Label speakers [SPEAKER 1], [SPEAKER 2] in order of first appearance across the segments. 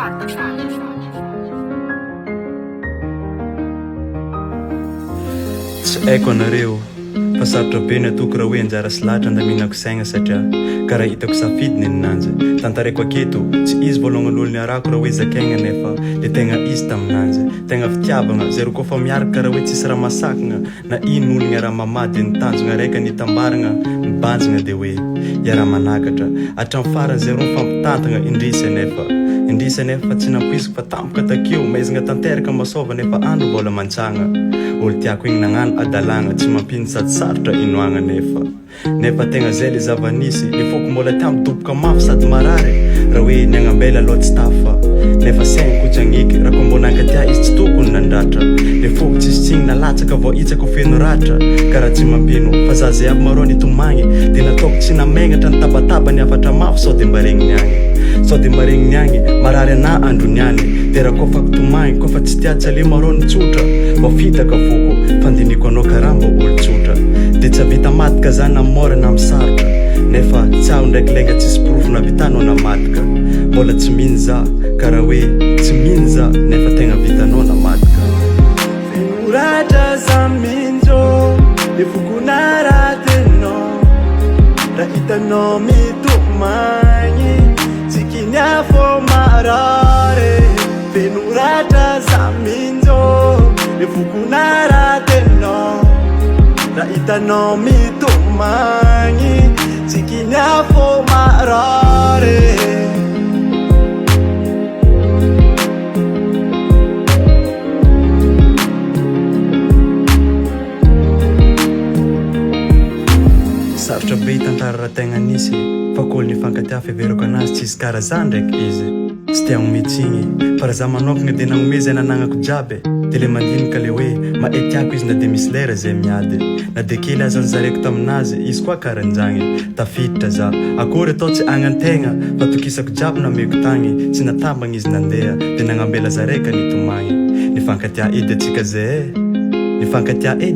[SPEAKER 1] Tsy haiko anareo fa sarotra be natoko raha hoe anjara sy lahatra andaminako saigna satria karaha hitako safidiny ninanjy tantareko aketo tsy izy voalohan'olo niarako raha hoe zakaigna nefa le tegna izy taminanjy tegna fitiavagna zero koa fa miaraka raha hoe tsisy raha masakagna na ino olo niaraha mamady nitanjogna raika nitambaragna mibanjigna de hoe iaraha manakatra hatramin'ny farany zero mifampitantagna indrisy nefa tsy nampoisiko fa tampoka takeo maizagna tanteraka masova nefa andro mbola mantsagna olo tiako igny nagnano adalagna tsy mampino sady sarotra inoagna nefa tegna zay le zavanisy le foko mbola tia midoboka mafy sady marary raha hoe niagnambela aloha tsy tafa nefa saigna kotsagniky raha koa mbona ankatia izy tsy tokony nandratra le foko tsisy tsigny nalatsaka vao itsako feno ratra karaha tsy mampino fa za zay aby marao nitomagny de nataoko tsy namagnatra nitabataba ny afatra mafy sao de maregny niagny marary ana andro niany de raha koa fa kitomagny koa fa tsy tiatsale marao nitsotra vao fitaka foko fandiniko anao karamba olo tsotra de tsy avita matika zany na mora na misarotra nefa tsy aho ndraiky lenga tsisy porofo na vitanao na matika mbola tsy mino za karaha hoe tsy mino za nefa tegna vitanao na matika
[SPEAKER 2] figurata za minjo le fokona ratenao raha hitanao mitomagny tsikinya fo marare figurata za minjo le fokona ratenao raha hitanao mitomagny tsikinya fo marare
[SPEAKER 1] sarotra be tantara raha tegna nisy fa kolo nifankatia fiveriko anazy tsisy karaha zany ndraiky izy tsy tia agnometsigny fa raha za manokagna de nagnomey zay nanagnako jiaby de le mandinika le hoe maetiako izy na de misy lera zay miady na de kely azany zareko taminazy izy koa karanjagny tafiditra za akory atao tsy agnan-tegna fa tokisako jiaby nameko tagny tsy natambagna izy nandeha de nagnambela zareka nitomagny nifankatia edy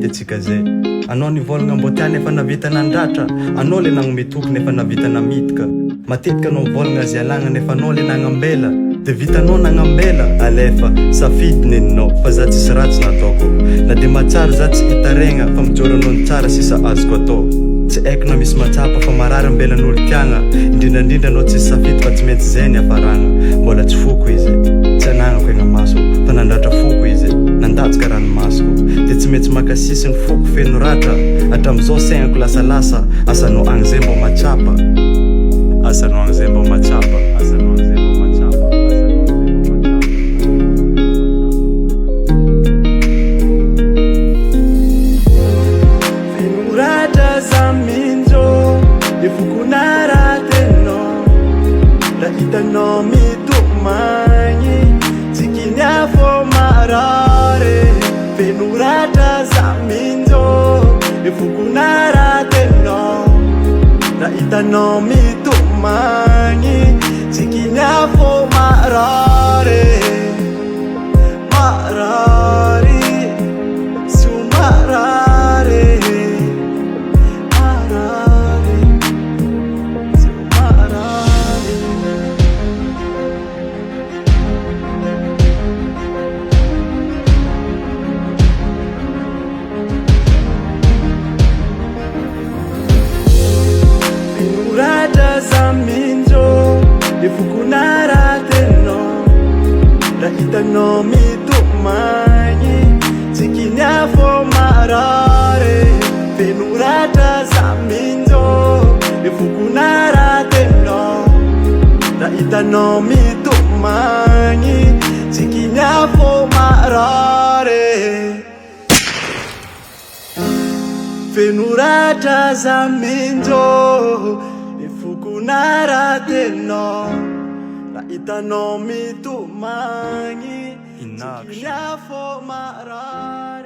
[SPEAKER 1] atsika zay anao nivolagna mbo tia nefa navita nandratra anao le nagnome toky nefa navita namitika matetika anao mivolagna azy alagna nefa anao le nagnambela de vitanao nagnambela alefa safidy neninao fa za tsisy ratsy nataoko na de matsara za tsy hitaregna fa mijoranao ny tsara sisa azoko atao tsy haiko na misy matsapa fa marary ambelan'olo tiagna indrindrandrindra anao tsisy safidy fa tsy maintsy zay ny afaragna mbola tsy foko izy tsy anagnako egna maso fa nandratra foko izy nandatsika ranomasoko de tsy maintsy makasisy ny foko feno ratra hatram'izao saignako lasalasa asanao agny zay mbo matsapa
[SPEAKER 2] figurata za minjo le fokona ratenao raha hitanao mitomagny tsikinya fo marare figurata za minjo le fokona ratenao raha hitanao mitomagny tsikinya fo marare su marare su marare figurata za minjo le fokona ratenao raha hitanao mitomagny tsikinya fo marare figurata za minjo le fokona ratenao raha hitanao mitomagny tsikinya fo marare figurata za minjo le fokona ratenao raha hitanao mitomagny tsikinya fo marare